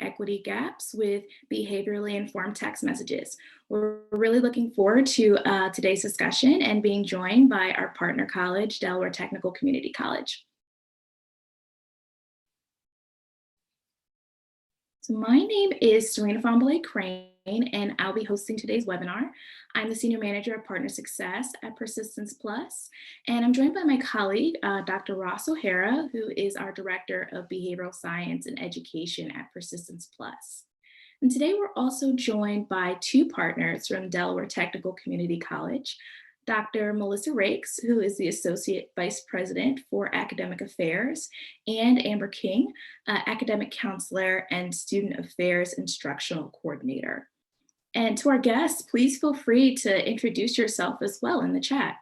equity gaps with behaviorally informed text messages. We're really looking forward to today's discussion and being joined by our partner college, Delaware Technical Community College. So my name is Serena Famblay Crane, and I'll be hosting today's webinar. I'm the Senior Manager of Partner Success at Persistence Plus, and I'm joined by my colleague, Dr. Ross O'Hara, who is our Director of Behavioral Science and Education at Persistence Plus. And today we're also joined by two partners from Delaware Technical Community College, Dr. Melissa Rakes, who is the Associate Vice President for Academic Affairs, and Amber King, Academic Counselor and Student Affairs Instructional Coordinator. And to our guests, please feel free to introduce yourself as well in the chat.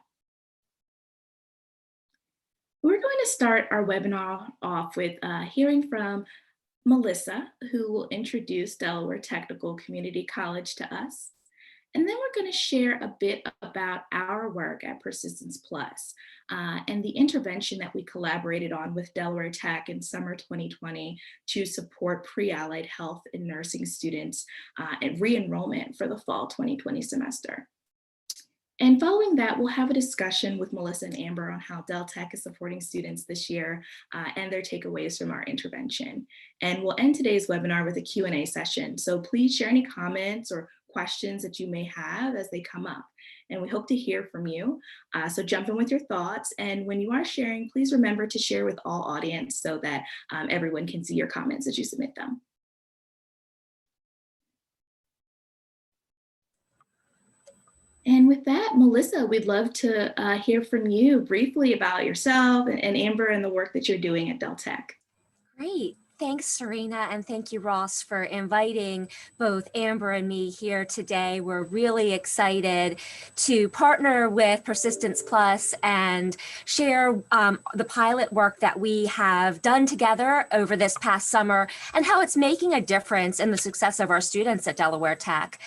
We're going to start our webinar off with hearing from Melissa, who will introduce Delaware Technical Community College to us. And then we're going to share a bit about our work at Persistence Plus and the intervention that we collaborated on with Delaware Tech in summer 2020 to support pre-allied health and nursing students and re-enrollment for the fall 2020 semester. And following that, we'll have a discussion with Melissa and Amber on how Del Tech is supporting students this year and their takeaways from our intervention. And we'll end today's webinar with a Q&A session. So please share any comments or questions that you may have as they come up. And we hope to hear from you. So jump in with your thoughts. And when you are sharing, please remember to share with all audience so that everyone can see your comments as you submit them. And with that, Melissa, we'd love to hear from you briefly about yourself and Amber and the work that you're doing at Del Tech. Great. Thanks, Serena, and thank you, Ross, for inviting both Amber and me here today. We're really excited to partner with Persistence Plus and share the pilot work that we have done together over this past summer and how it's making a difference in the success of our students at Delaware Tech.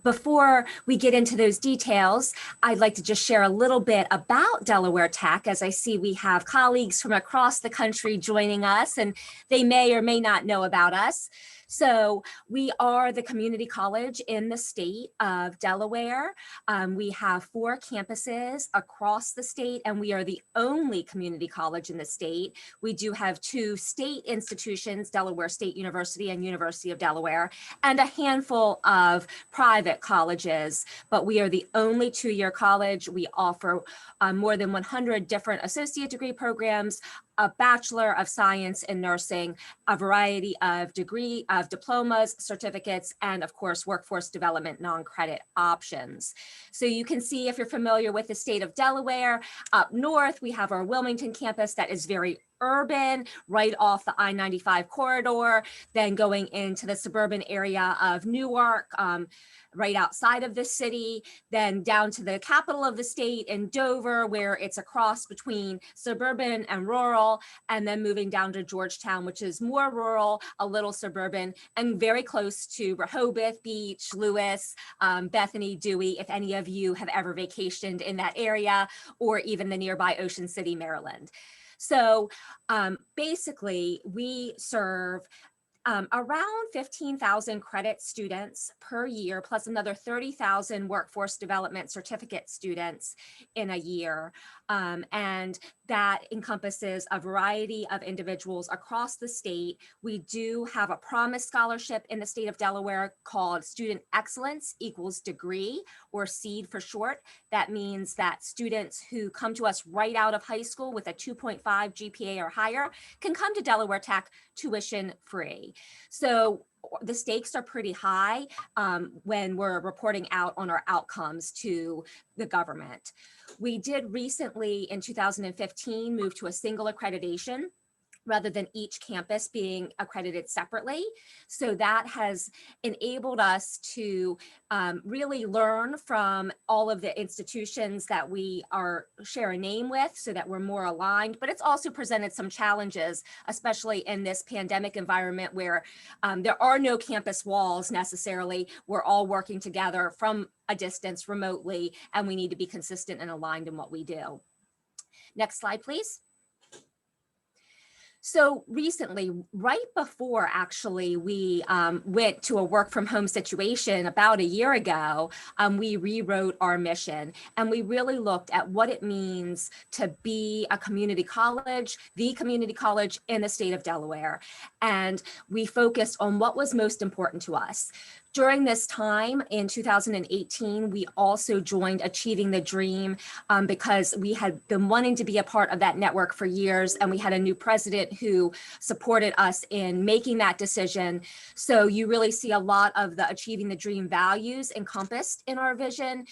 Before we get into those details, I'd like to just share a little bit about Delaware Tech, as I see we have colleagues from across the country joining us, and they may or may not know about us. So we are the community college in the state of Delaware. We have 4 campuses across the state, and we are the only community college in the state. We do have 2 state institutions, Delaware State University and University of Delaware, and a handful of private colleges, but we are the only 2-year college. We offer more than 100 different associate degree programs, a Bachelor of Science in Nursing, a variety of diplomas, certificates, and of course, workforce development non-credit options. So you can see, if you're familiar with the state of Delaware, up north, we have our Wilmington campus that is very urban, right off the I-95 corridor, then going into the suburban area of Newark, right outside of the city, then down to the capital of the state in Dover, where it's a cross between suburban and rural, and then moving down to Georgetown, which is more rural, a little suburban, and very close to Rehoboth Beach, Lewis, Bethany, Dewey, if any of you have ever vacationed in that area, or even the nearby Ocean City, Maryland. So basically, we serve around 15,000 credit students per year, plus another 30,000 workforce development certificate students in a year. And that encompasses a variety of individuals across the state. We do have a promise scholarship in the state of Delaware called Student Excellence Equals Degree, or SEED for short. That means that students who come to us right out of high school with a 2.5 GPA or higher can come to Delaware Tech tuition free. So the stakes are pretty high when we're reporting out on our outcomes to the government. We did recently, in 2015, move to a single accreditation rather than each campus being accredited separately. So that has enabled us to really learn from all of the institutions that we share a name with, so that we're more aligned, but it's also presented some challenges, especially in this pandemic environment where there are no campus walls necessarily. We're all working together from a distance remotely, and we need to be consistent and aligned in what we do. Next slide, please. So recently, right before actually we went to a work from home situation about a year ago, we rewrote our mission and we really looked at what it means to be a community college, the community college in the state of Delaware. And we focused on what was most important to us. During this time in 2018, we also joined Achieving the Dream because we had been wanting to be a part of that network for years, and we had a new president who supported us in making that decision. So you really see a lot of the Achieving the Dream values encompassed in our vision,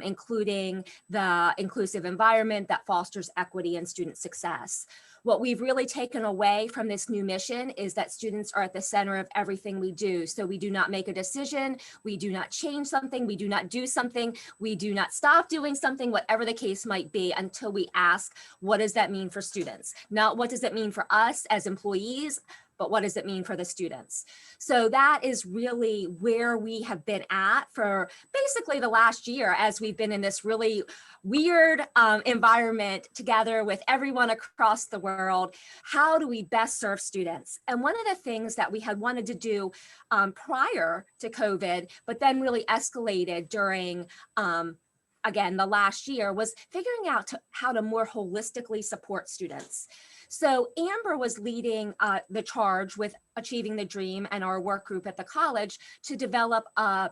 including the inclusive environment that fosters equity and student success. What we've really taken away from this new mission is that students are at the center of everything we do. So we do not make a decision, we do not change something, we do not do something, we do not stop doing something, whatever the case might be, until we ask, what does that mean for students? Not what does it mean for us as employees, but what does it mean for the students? So that is really where we have been at for basically the last year, as we've been in this really weird environment together with everyone across the world. How do we best serve students? And one of the things that we had wanted to do prior to COVID, but then really escalated during again, the last year, was figuring out how to more holistically support students. So Amber was leading the charge with Achieving the Dream and our work group at the college to develop a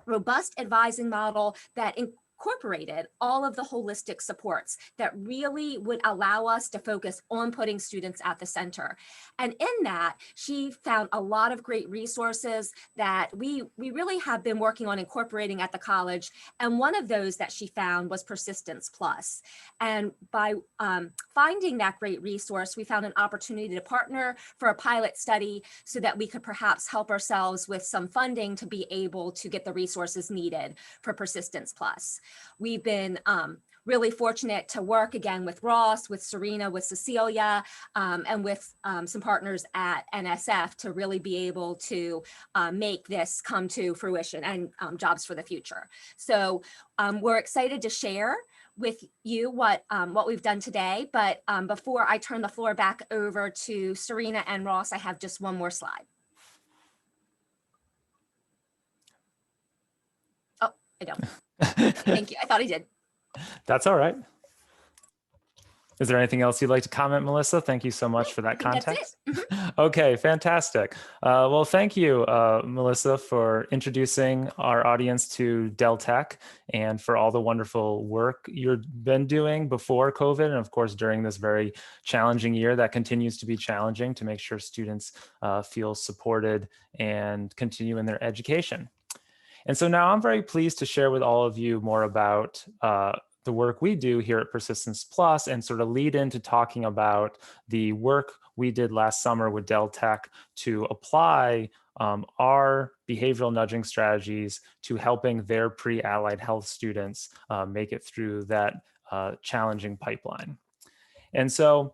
robust advising model that incorporated all of the holistic supports that really would allow us to focus on putting students at the center. And in that, she found a lot of great resources that we really have been working on incorporating at the college. And one of those that she found was Persistence Plus. And by finding that great resource, we found an opportunity to partner for a pilot study so that we could perhaps help ourselves with some funding to be able to get the resources needed for Persistence Plus. We've been really fortunate to work again with Ross, with Serena, with Cecilia, and with some partners at NSF to really be able to make this come to fruition and jobs for the future. So we're excited to share with you what we've done today. But before I turn the floor back over to Serena and Ross, I have just one more slide. Oh, I don't. Thank you. I thought I did. That's all right. Is there anything else you'd like to comment, Melissa? Thank you so much for that context. Okay, fantastic. Well, thank you, Melissa, for introducing our audience to Del Tech and for all the wonderful work you've been doing before COVID and, of course, during this very challenging year that continues to be challenging to make sure students feel supported and continue in their education. And so now I'm very pleased to share with all of you more about the work we do here at Persistence Plus and sort of lead into talking about the work we did last summer with Del Tech to apply our behavioral nudging strategies to helping their pre-allied health students make it through that challenging pipeline. And so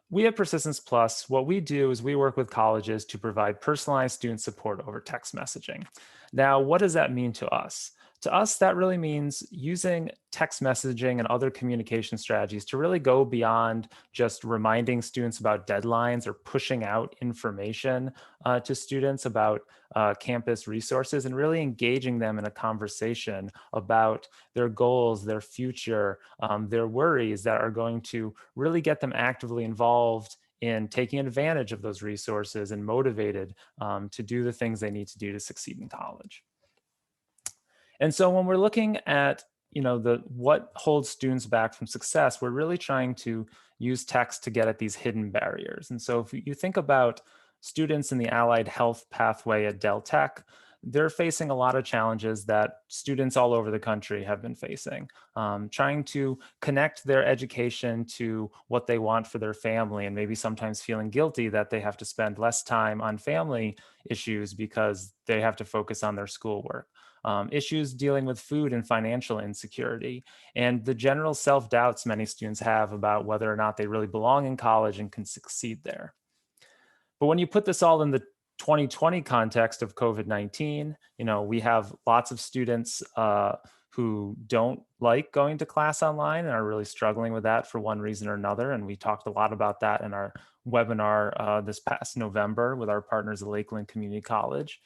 we at Persistence Plus, what we do is we work with colleges to provide personalized student support over text messaging. Now, what does that mean to us? To us, that really means using text messaging and other communication strategies to really go beyond just reminding students about deadlines or pushing out information to students about campus resources and really engaging them in a conversation about their goals, their future, their worries that are going to really get them actively involved in taking advantage of those resources and motivated to do the things they need to do to succeed in college. And so when we're looking at what holds students back from success, we're really trying to use text to get at these hidden barriers. And so if you think about students in the allied health pathway at Del Tech, they're facing a lot of challenges that students all over the country have been facing, trying to connect their education to what they want for their family, and maybe sometimes feeling guilty that they have to spend less time on family issues because they have to focus on their schoolwork. Issues dealing with food and financial insecurity, and the general self-doubts many students have about whether or not they really belong in college and can succeed there. But when you put this all in the 2020 context of COVID-19, we have lots of students who don't like going to class online and are really struggling with that for one reason or another. And we talked a lot about that in our webinar this past November with our partners at Lakeland Community College.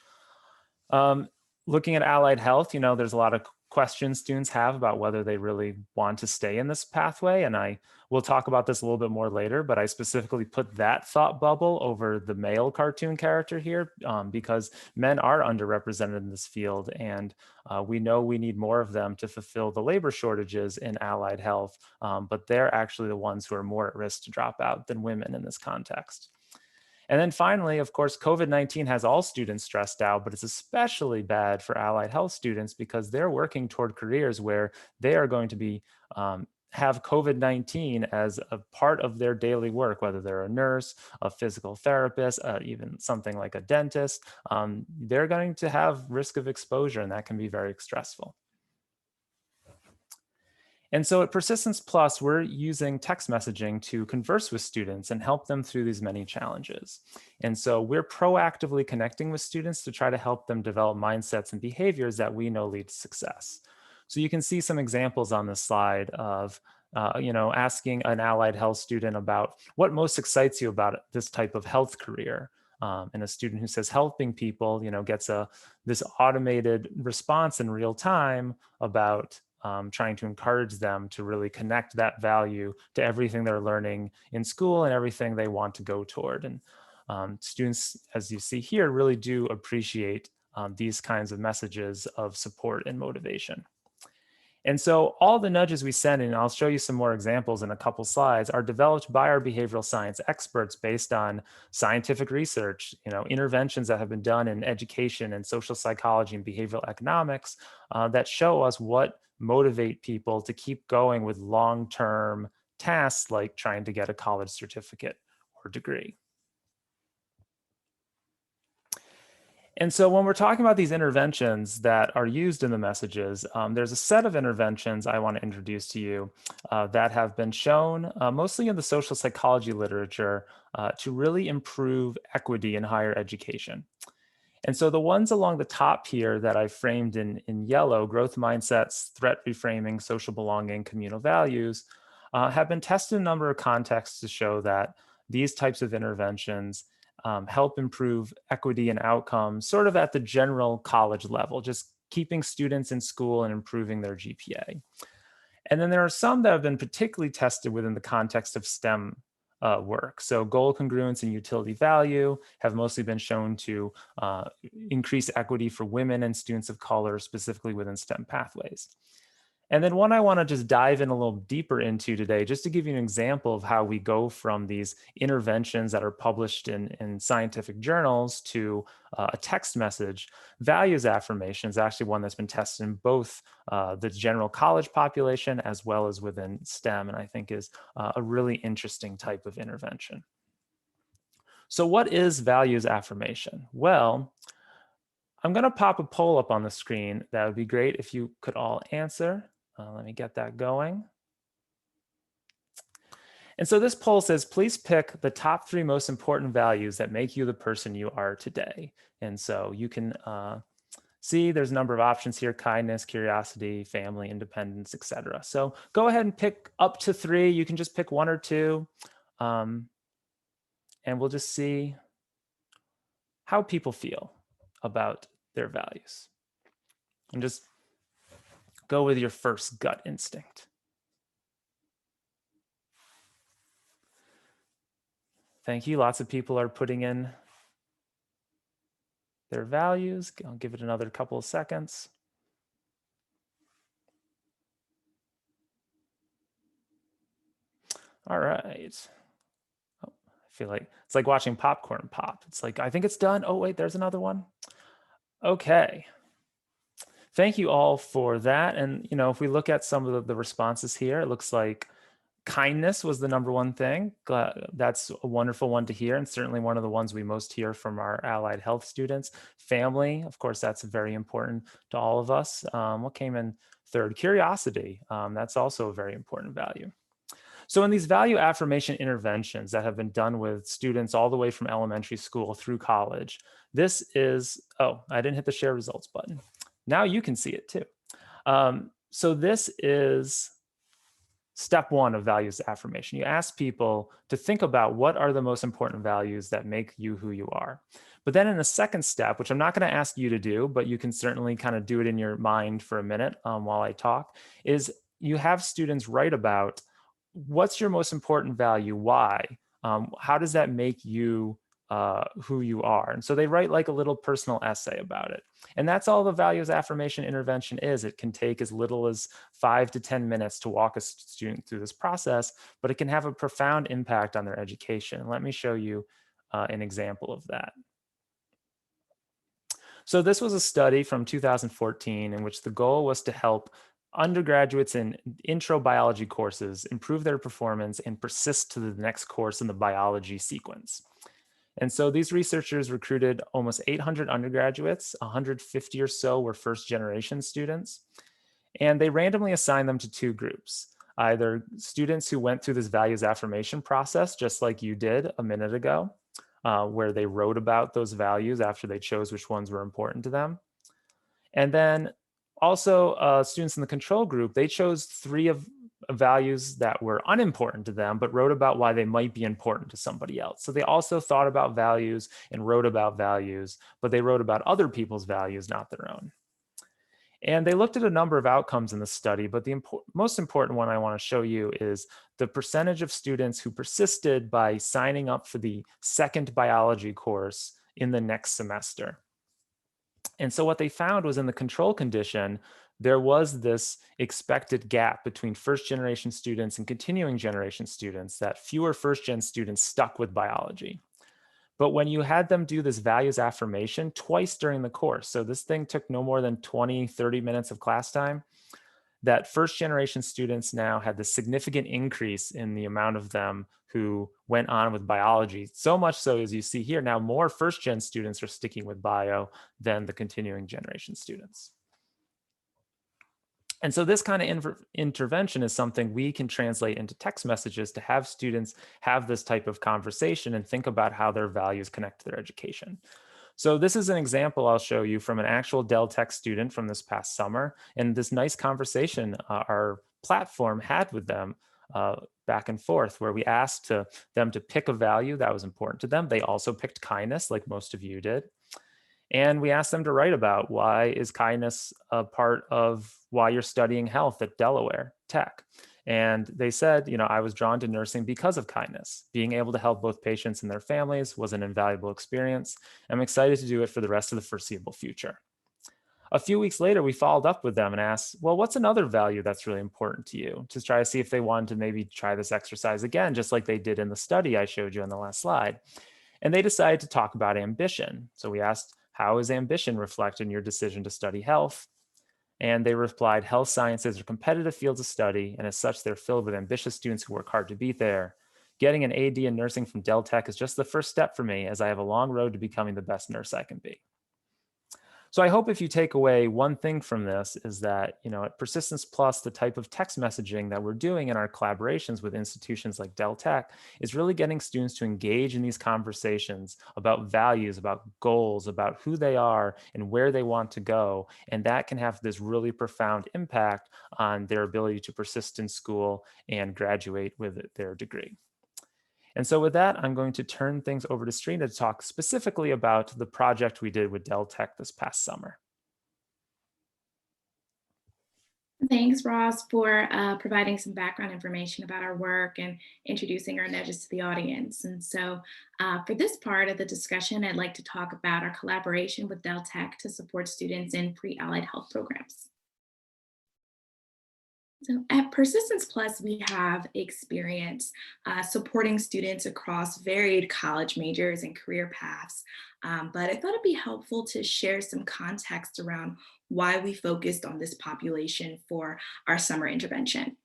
Looking at allied health, there's a lot of questions students have about whether they really want to stay in this pathway. And I will talk about this a little bit more later, but I specifically put that thought bubble over the male cartoon character here because men are underrepresented in this field. And we know we need more of them to fulfill the labor shortages in allied health, but they're actually the ones who are more at risk to drop out than women in this context. And then finally, of course, COVID-19 has all students stressed out, but it's especially bad for allied health students because they're working toward careers where they are going to be have COVID-19 as a part of their daily work, whether they're a nurse, a physical therapist, even something like a dentist. They're going to have risk of exposure, and that can be very stressful. And so at Persistence Plus, we're using text messaging to converse with students and help them through these many challenges. And so we're proactively connecting with students to try to help them develop mindsets and behaviors that we know lead to success. So you can see some examples on this slide of asking an allied health student about what most excites you about this type of health career. And a student who says helping people, gets this automated response in real time about trying to encourage them to really connect that value to everything they're learning in school and everything they want to go toward. And students, as you see here, really do appreciate these kinds of messages of support and motivation. And so all the nudges we send, and I'll show you some more examples in a couple slides, are developed by our behavioral science experts based on scientific research, interventions that have been done in education and social psychology and behavioral economics that show us what motivate people to keep going with long-term tasks like trying to get a college certificate or degree. And so when we're talking about these interventions that are used in the messages, there's a set of interventions I want to introduce to you that have been shown mostly in the social psychology literature to really improve equity in higher education. And so the ones along the top here that I framed in yellow, growth mindsets, threat reframing, social belonging, communal values, have been tested in a number of contexts to show that these types of interventions help improve equity and outcomes sort of at the general college level, just keeping students in school and improving their GPA. And then there are some that have been particularly tested within the context of STEM work. So goal congruence and utility value have mostly been shown to increase equity for women and students of color, specifically within STEM pathways. And then one I want to just dive in a little deeper into today, just to give you an example of how we go from these interventions that are published in scientific journals to a text message. Values affirmation is actually one that's been tested in both the general college population as well as within STEM, and I think is a really interesting type of intervention. So what is values affirmation? Well, I'm going to pop a poll up on the screen. That would be great if you could all answer. Let me get that going. And so this poll says, please pick the top 3 most important values that make you the person you are today. And so you can see there's a number of options here: kindness, curiosity, family, independence, etc. So go ahead and pick up to 3. You can just pick 1 or 2. And we'll just see how people feel about their values. And just go with your first gut instinct. Thank you. Lots of people are putting in their values. I'll give it another couple of seconds. All right. Oh, I feel like it's like watching popcorn pop. It's like, I think it's done. Oh, wait, there's another one. Okay. Thank you all for that. And, if we look at some of the responses here, it looks like kindness was the number 1 thing. That's a wonderful one to hear, and certainly one of the ones we most hear from our allied health students. Family, of course, that's very important to all of us. What came in 3rd? Curiosity. That's also a very important value. So in these value affirmation interventions that have been done with students all the way from elementary school through college, this is, oh, I didn't hit the share results button. Now you can see it too. So this is step one of values affirmation. You ask people to think about what are the most important values that make you who you are. But then in the second step, which I'm not going to ask you to do, but you can certainly kind of do it in your mind for a minute while I talk, is you have students write about what's your most important value, why, how does that make you who you are? And so they write like a little personal essay about it. And that's all the values affirmation intervention is. It can take as little as 5 to 10 minutes to walk a student through this process, but it can have a profound impact on their education. Let me show you an example of that. So this was a study from 2014 in which the goal was to help undergraduates in intro biology courses improve their performance and persist to the next course in the biology sequence. And so these researchers recruited almost 800 undergraduates, 150 or so were first generation students, and they randomly assigned them to two groups, either students who went through this values affirmation process, just like you did a minute ago, where they wrote about those values after they chose which ones were important to them. And then also students in the control group, they chose 3 of values that were unimportant to them, but wrote about why they might be important to somebody else. So they also thought about values and wrote about values, but they wrote about other people's values, not their own. And they looked at a number of outcomes in the study, but the most important one I want to show you is the percentage of students who persisted by signing up for the second biology course in the next semester. And so what they found was in the control condition, there was this expected gap between first generation students and continuing generation students, that fewer first gen students stuck with biology. But when you had them do this values affirmation twice during the course, so this thing took no more than 20, 30 minutes of class time, that first generation students now had the significant increase in the amount of them who went on with biology. So much so, as you see here, now more first gen students are sticking with bio than the continuing generation students. And so this kind of intervention is something we can translate into text messages to have students have this type of conversation and think about how their values connect to their education. So this is an example I'll show you from an actual Dell Tech student from this past summer, and this nice conversation our platform had with them back and forth, where we asked them to pick a value that was important to them. They also picked kindness, like most of you did. And we asked them to write about why is kindness a part of why you're studying health at Delaware Tech. And they said, I was drawn to nursing because of kindness. Being able to help both patients and their families was an invaluable experience. I'm excited to do it for the rest of the foreseeable future. A few weeks later, we followed up with them and asked, well, what's another value that's really important to you? To try to see if they wanted to maybe try this exercise again, just like they did in the study I showed you on the last slide. And they decided to talk about ambition. So we asked, how is ambition reflected in your decision to study health? And they replied, health sciences are competitive fields of study, and as such, they're filled with ambitious students who work hard to be there. Getting an AD in nursing from Dell Tech is just the first step for me, as I have a long road to becoming the best nurse I can be. So I hope if you take away one thing from this is that, at Persistence Plus, the type of text messaging that we're doing in our collaborations with institutions like Dell Tech is really getting students to engage in these conversations about values, about goals, about who they are and where they want to go. And that can have this really profound impact on their ability to persist in school and graduate with their degree. And so with that, I'm going to turn things over to Srina to talk specifically about the project we did with Dell Tech this past summer. Thanks, Ross, for providing some background information about our work and introducing our nudges to the audience. And so for this part of the discussion, I'd like to talk about our collaboration with Dell Tech to support students in pre-allied health programs. So at Persistence Plus, we have experience supporting students across varied college majors and career paths. But I thought it'd be helpful to share some context around why we focused on this population for our summer intervention.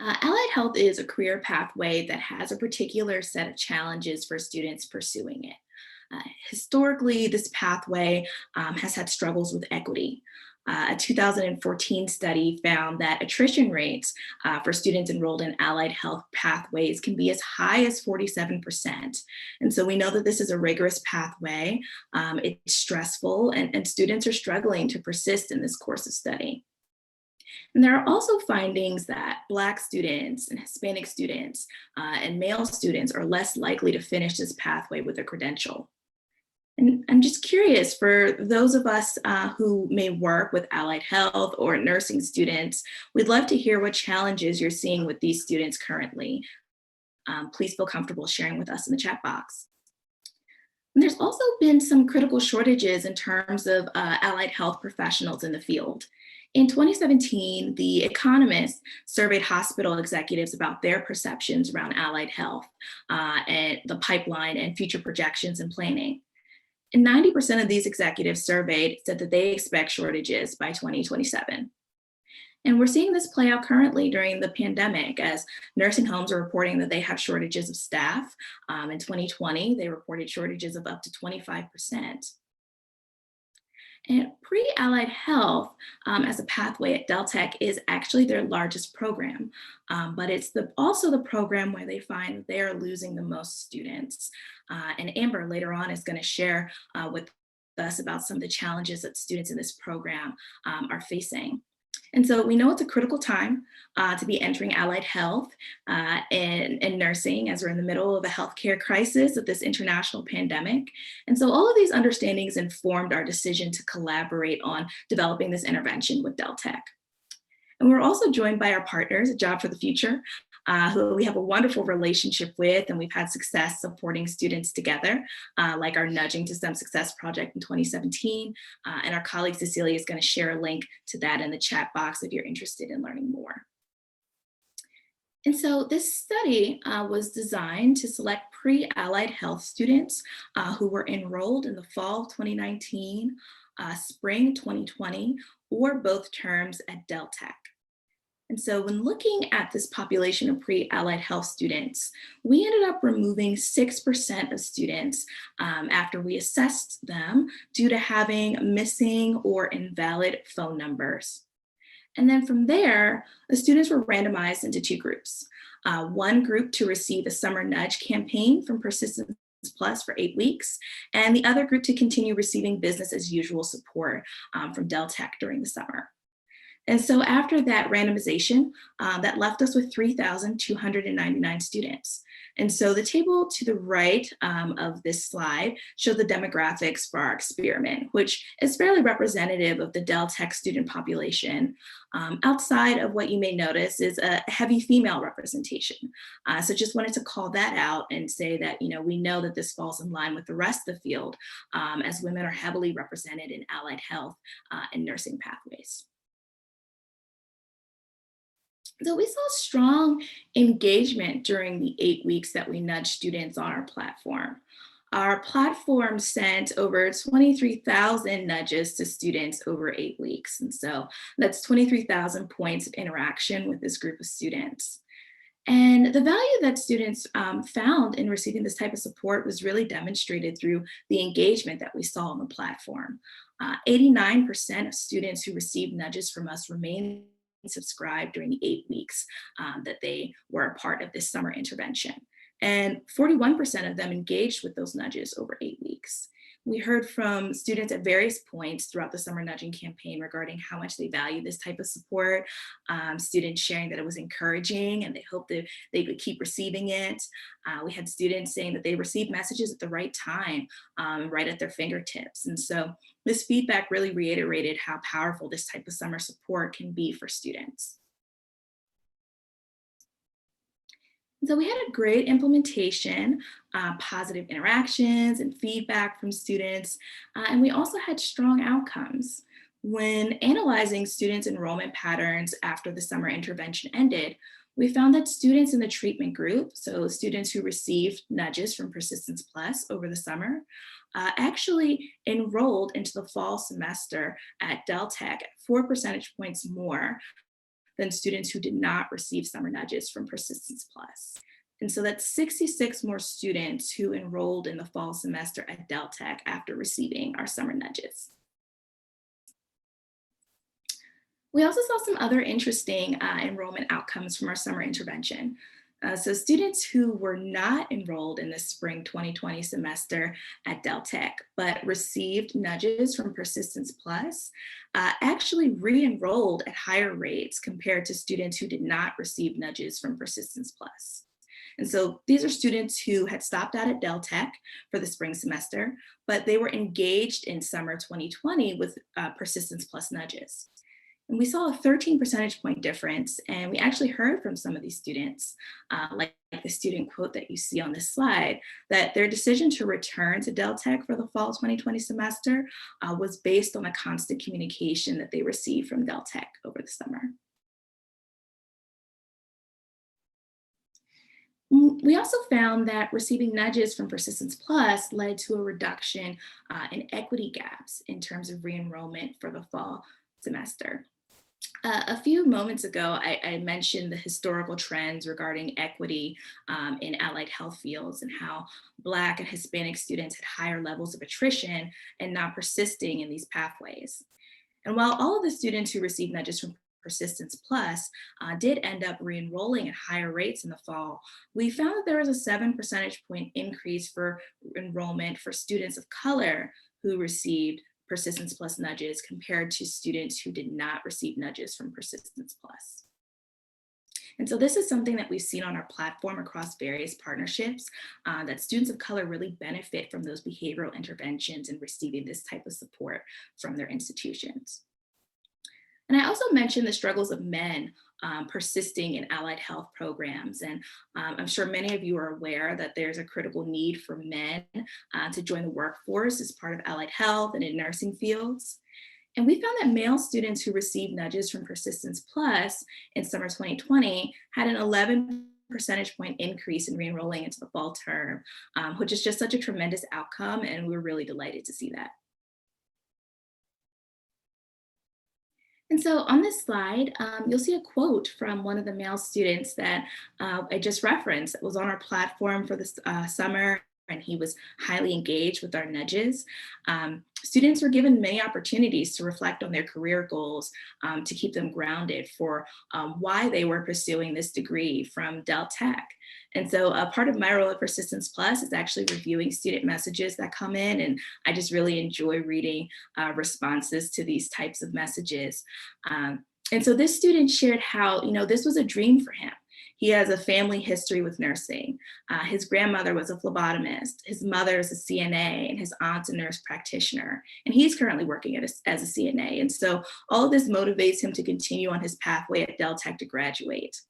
Allied health is a career pathway that has a particular set of challenges for students pursuing it. Historically, this pathway has had struggles with equity. A 2014 study found that attrition rates for students enrolled in allied health pathways can be as high as 47%. And so we know that this is a rigorous pathway. It's stressful, and students are struggling to persist in this course of study. And there are also findings that Black students and Hispanic students and male students are less likely to finish this pathway with a credential. And I'm just curious, for those of us who may work with allied health or nursing students, we'd love to hear what challenges you're seeing with these students currently. Please feel comfortable sharing with us in the chat box. And there's also been some critical shortages in terms of allied health professionals in the field. In 2017, The Economist surveyed hospital executives about their perceptions around allied health and the pipeline and future projections and planning. And 90% of these executives surveyed said that they expect shortages by 2027. And we're seeing this play out currently during the pandemic as nursing homes are reporting that they have shortages of staff. In 2020, they reported shortages of up to 25%. And pre-allied health as a pathway at Del Tech is actually their largest program, but it's also the program where they find that they are losing the most students. And Amber later on is going to share with us about some of the challenges that students in this program are facing. And so we know it's a critical time to be entering allied health and nursing as we're in the middle of a healthcare crisis of this international pandemic. And so all of these understandings informed our decision to collaborate on developing this intervention with Del Tech. And we're also joined by our partners at Job for the Future, who we have a wonderful relationship with, and we've had success supporting students together, like our Nudging to STEM Success project in 2017. And our colleague Cecilia is going to share a link to that in the chat box if you're interested in learning more. And so this study was designed to select pre-allied health students who were enrolled in the fall of 2019, spring 2020, or both terms at Del Tech. And so when looking at this population of pre-allied health students, we ended up removing 6% of students after we assessed them due to having missing or invalid phone numbers. And then from there, the students were randomized into two groups. One group to receive a summer nudge campaign from Persistence Plus for 8 weeks, and the other group to continue receiving business as usual support from Del Tech during the summer. And so after that randomization, that left us with 3,299 students. And so the table to the right of this slide shows the demographics for our experiment, which is fairly representative of the Del Tech student population. Outside of what you may notice is a heavy female representation. So just wanted to call that out and say that, we know that this falls in line with the rest of the field as women are heavily represented in allied health and nursing pathways. So we saw strong engagement during the 8 weeks that we nudged students on our platform. Our platform sent over 23,000 nudges to students over 8 weeks. And so that's 23,000 points of interaction with this group of students. And the value that students found in receiving this type of support was really demonstrated through the engagement that we saw on the platform. 89% of students who received nudges from us remained subscribed during the 8 weeks that they were a part of this summer intervention. And 41% of them engaged with those nudges over 8 weeks. We heard from students at various points throughout the summer nudging campaign regarding how much they value this type of support, students sharing that it was encouraging and they hoped that they could keep receiving it. We had students saying that they received messages at the right time, right at their fingertips. And so this feedback really reiterated how powerful this type of summer support can be for students. So we had a great implementation, positive interactions and feedback from students, and we also had strong outcomes. When analyzing students' enrollment patterns after the summer intervention ended, we found that students in the treatment group, so students who received nudges from Persistence Plus over the summer, actually enrolled into the fall semester at Del Tech 4 percentage points more than students who did not receive summer nudges from Persistence Plus. And so that's 66 more students who enrolled in the fall semester at Del Tech after receiving our summer nudges. We also saw some other interesting enrollment outcomes from our summer intervention. So students who were not enrolled in the spring 2020 semester at Del Tech, but received nudges from Persistence Plus, actually re-enrolled at higher rates compared to students who did not receive nudges from Persistence Plus. And so these are students who had stopped out at Del Tech for the spring semester, but they were engaged in summer 2020 with Persistence Plus nudges. And we saw a 13 percentage point difference. And we actually heard from some of these students, like the student quote that you see on this slide, that their decision to return to Del Tech for the fall 2020 semester was based on the constant communication that they received from Del Tech over the summer. We also found that receiving nudges from Persistence Plus led to a reduction in equity gaps in terms of re-enrollment for the fall semester. A few moments ago, I mentioned the historical trends regarding equity in allied health fields and how Black and Hispanic students had higher levels of attrition and not persisting in these pathways. And while all of the students who received nudges from Persistence Plus did end up re-enrolling at higher rates in the fall, we found that there was a 7 percentage point increase for enrollment for students of color who received Persistence Plus nudges compared to students who did not receive nudges from Persistence Plus. And so this is something that we've seen on our platform across various partnerships, that students of color really benefit from those behavioral interventions and receiving this type of support from their institutions. And I also mentioned the struggles of men persisting in allied health programs. And I'm sure many of you are aware that there's a critical need for men to join the workforce as part of allied health and in nursing fields. And we found that male students who received nudges from Persistence Plus in summer 2020 had an 11 percentage point increase in re-enrolling into the fall term, which is just such a tremendous outcome. And we're really delighted to see that. And so on this slide, you'll see a quote from one of the male students that I just referenced that was on our platform for this summer, and he was highly engaged with our nudges. Students were given many opportunities to reflect on their career goals to keep them grounded for why they were pursuing this degree from Del Tech. And so a part of my role at Persistence Plus is actually reviewing student messages that come in, and I just really enjoy reading responses to these types of messages. And so this student shared how, this was a dream for him. He has a family history with nursing. His grandmother was a phlebotomist. His mother is a CNA, and his aunt's a nurse practitioner. And he's currently working as a CNA. And so all of this motivates him to continue on his pathway at Del Tech to graduate.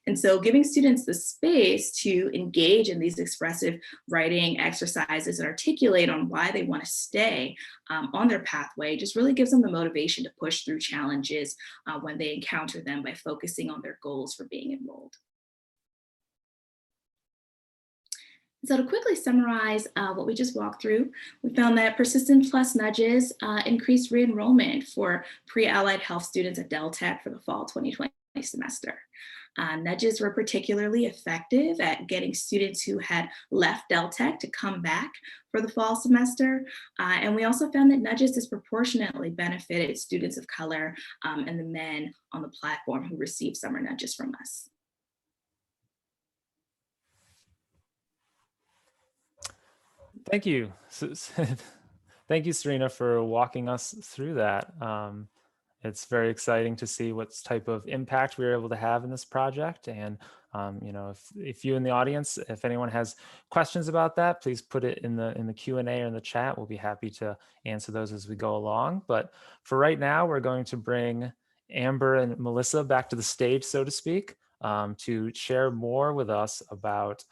And so giving students the space to engage in these expressive writing exercises and articulate on why they want to stay on their pathway just really gives them the motivation to push through challenges when they encounter them by focusing on their goals for being enrolled. So to quickly summarize what we just walked through, we found that Persistence Plus nudges increased re-enrollment for pre-allied health students at Del Tech for the fall 2020 semester. Nudges were particularly effective at getting students who had left Del Tech to come back for the fall semester. And we also found that nudges disproportionately benefited students of color and the men on the platform who received summer nudges from us. Thank you. Thank you, Serena, for walking us through that. It's very exciting to see what type of impact we were able to have in this project. And, if you in the audience, if anyone has questions about that, please put it in the Q&A or in the chat. We'll be happy to answer those as we go along. But for right now, we're going to bring Amber and Melissa back to the stage, so to speak, to share more with us about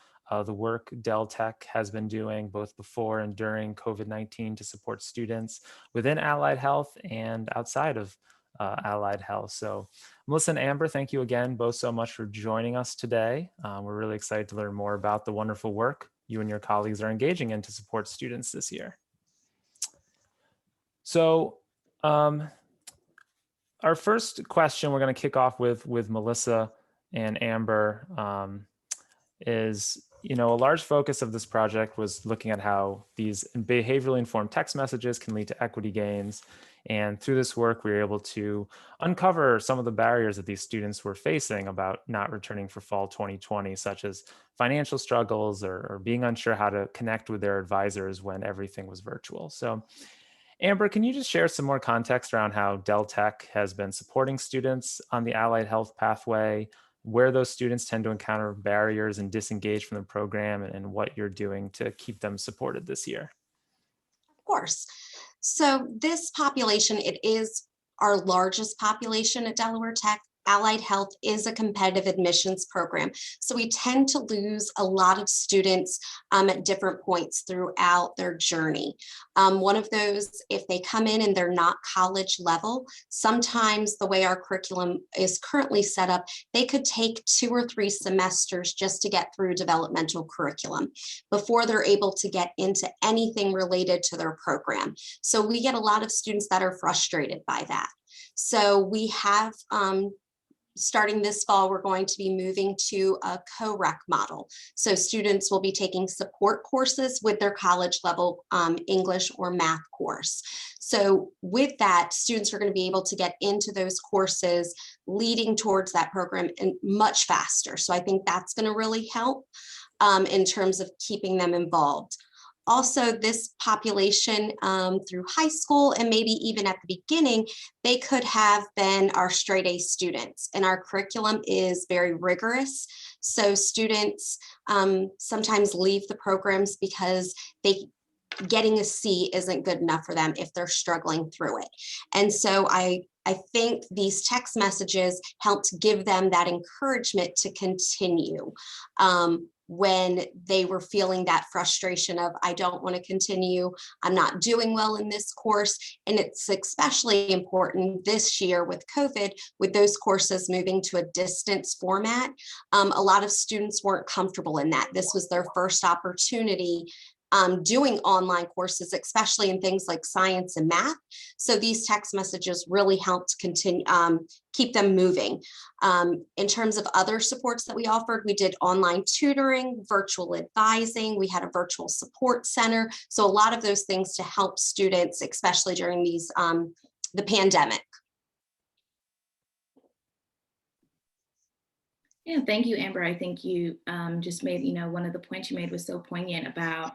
the work Del Tech has been doing both before and during COVID-19 to support students within allied health and outside of allied health. So Melissa and Amber, thank you again both so much for joining us today. We're really excited to learn more about the wonderful work you and your colleagues are engaging in to support students this year. So our first question we're going to kick off with Melissa and Amber is, a large focus of this project was looking at how these behaviorally informed text messages can lead to equity gains. And through this work, we were able to uncover some of the barriers that these students were facing about not returning for fall 2020, such as financial struggles or being unsure how to connect with their advisors when everything was virtual. So Amber, can you just share some more context around how Del Tech has been supporting students on the allied health pathway, where those students tend to encounter barriers and disengage from the program, and what you're doing to keep them supported this year? Of course. So this population, it is our largest population at Delaware Tech. Allied Health is a competitive admissions program. So we tend to lose a lot of students at different points throughout their journey. One of those, if they come in and they're not college level, sometimes the way our curriculum is currently set up, they could take 2 or 3 semesters just to get through developmental curriculum before they're able to get into anything related to their program. So we get a lot of students that are frustrated by that. So we have starting this fall, we're going to be moving to a co-rec model. So students will be taking support courses with their college level English or math course. So with that, students are going to be able to get into those courses leading towards that program and much faster. So I think that's going to really help in terms of keeping them involved. Also, this population through high school and maybe even at the beginning, they could have been our straight A students, and our curriculum is very rigorous. So students sometimes leave the programs because getting a C isn't good enough for them if they're struggling through it. And so I think these text messages helped give them that encouragement to continue. When they were feeling that frustration of, I don't want to continue, I'm not doing well in this course. And it's especially important this year with COVID, with those courses moving to a distance format. A lot of students weren't comfortable in that. This was their first opportunity doing online courses, especially in things like science and math. So these text messages really helped continue, keep them moving. In terms of other supports that we offered, we did online tutoring, virtual advising, we had a virtual support center. So a lot of those things to help students, especially during these the pandemic. Yeah, thank you, Amber. I think you just made, one of the points you made was so poignant about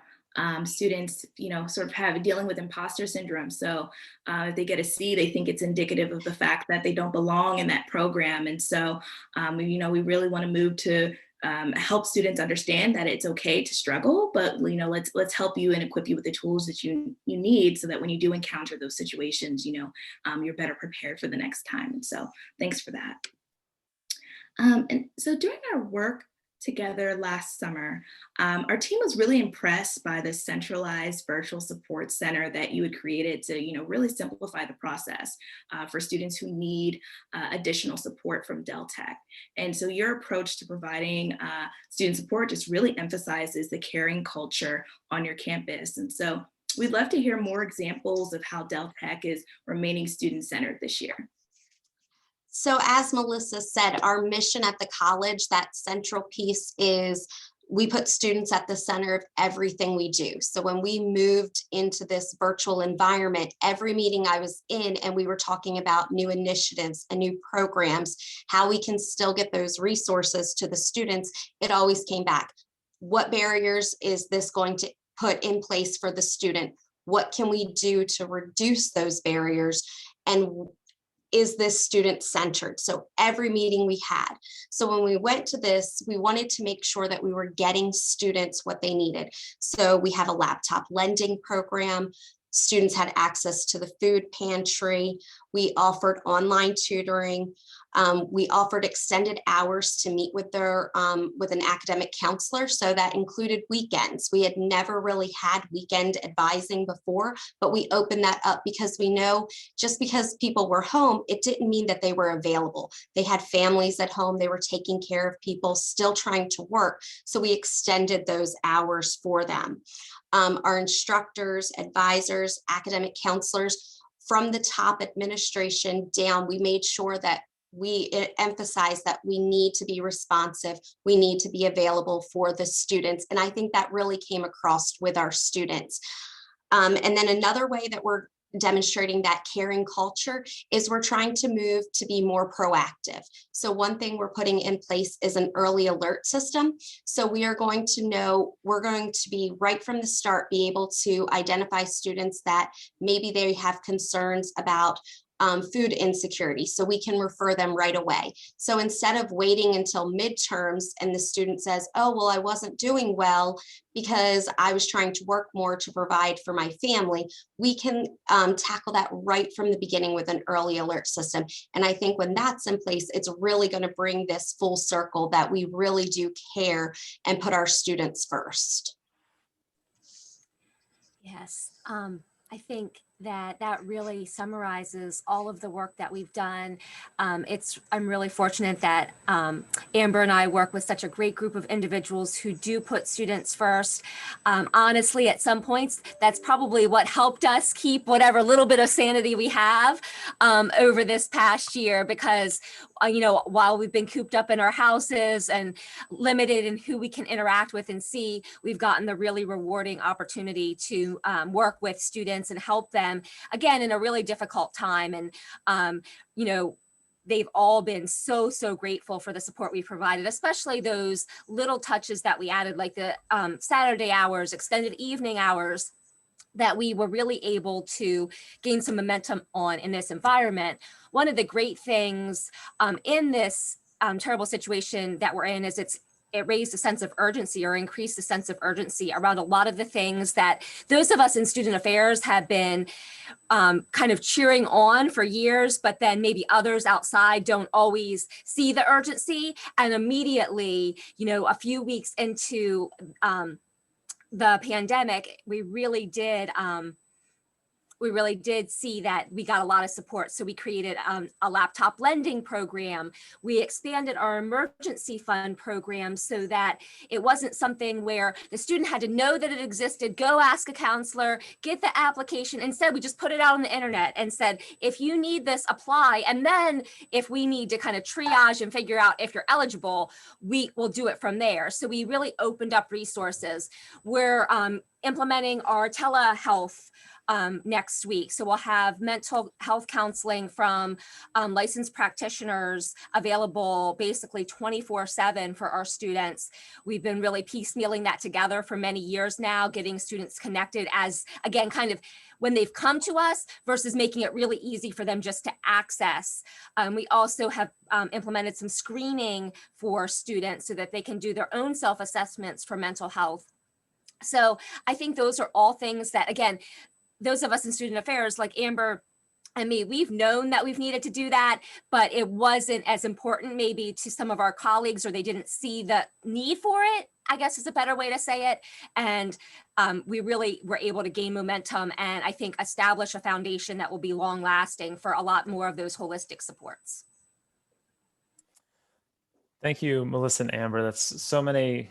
students, sort of dealing with imposter syndrome. So if they get a C, they think it's indicative of the fact that they don't belong in that program. And so, we really want to move to help students understand that it's okay to struggle, but let's help you and equip you with the tools that you need so that when you do encounter those situations, you're better prepared for the next time. And so thanks for that. And so during our work together last summer, our team was really impressed by the centralized virtual support center that you had created to, really simplify the process for students who need additional support from Del Tech. And so your approach to providing student support just really emphasizes the caring culture on your campus. And so we'd love to hear more examples of how Del Tech is remaining student-centered this year. So as Melissa said, our mission at the college, that central piece is we put students at the center of everything we do. So when we moved into this virtual environment, every meeting I was in and we were talking about new initiatives and new programs, how we can still get those resources to the students, it always came back. What barriers is this going to put in place for the student? What can we do to reduce those barriers? And is this student-centered? So every meeting we had. So when we went to this, we wanted to make sure that we were getting students what they needed. So we have a laptop lending program. Students had access to the food pantry. We offered online tutoring. We offered extended hours to meet with with an academic counselor. So that included weekends. We had never really had weekend advising before, but we opened that up because we know just because people were home, it didn't mean that they were available. They had families at home. They were taking care of people, still trying to work. So we extended those hours for them. Our instructors, advisors, academic counselors, from the top administration down, we made sure that we emphasize that we need to be responsive, we need to be available for the students. And I think that really came across with our students. And then another way that we're demonstrating that caring culture is we're trying to move to be more proactive. So one thing we're putting in place is an early alert system. So we are going to know, we're going to be right from the start, be able to identify students that maybe they have concerns about food insecurity, so we can refer them right away. So instead of waiting until midterms and the student says, oh, well, I wasn't doing well because I was trying to work more to provide for my family, we can tackle that right from the beginning with an early alert system. And I think when that's in place, it's really going to bring this full circle that we really do care and put our students first. Yes, I think that really summarizes all of the work that we've done. I'm really fortunate that Amber and I work with such a great group of individuals who do put students first. Honestly, at some points, that's probably what helped us keep whatever little bit of sanity we have over this past year, because while we've been cooped up in our houses and limited in who we can interact with and see, we've gotten the really rewarding opportunity to work with students and help them, again, in a really difficult time. And, they've all been so grateful for the support we provided, especially those little touches that we added, like the Saturday hours, extended evening hours, that we were really able to gain some momentum on in this environment. One of the great things in this terrible situation that we're in is it raised a sense of urgency, or increased a sense of urgency around a lot of the things that those of us in student affairs have been kind of cheering on for years, but then maybe others outside don't always see the urgency. And immediately, a few weeks into the pandemic, we really did see that we got a lot of support. So we created a laptop lending program. We expanded our emergency fund program so that it wasn't something where the student had to know that it existed, go ask a counselor, get the application. Instead, we just put it out on the internet and said, if you need this, apply. And then if we need to kind of triage and figure out if you're eligible, we will do it from there. So we really opened up resources. We're implementing our telehealth next week. So we'll have mental health counseling from licensed practitioners available basically 24/7 for our students. We've been really piecemealing that together for many years now, getting students connected as, again, kind of when they've come to us versus making it really easy for them just to access. We also have implemented some screening for students so that they can do their own self-assessments for mental health. So I think those are all things that, again, those of us in student affairs like Amber and me, we've known that we've needed to do that, but it wasn't as important maybe to some of our colleagues, or they didn't see the need for it, I guess is a better way to say it. And we really were able to gain momentum and I think establish a foundation that will be long lasting for a lot more of those holistic supports. Thank you, Melissa and Amber. That's so many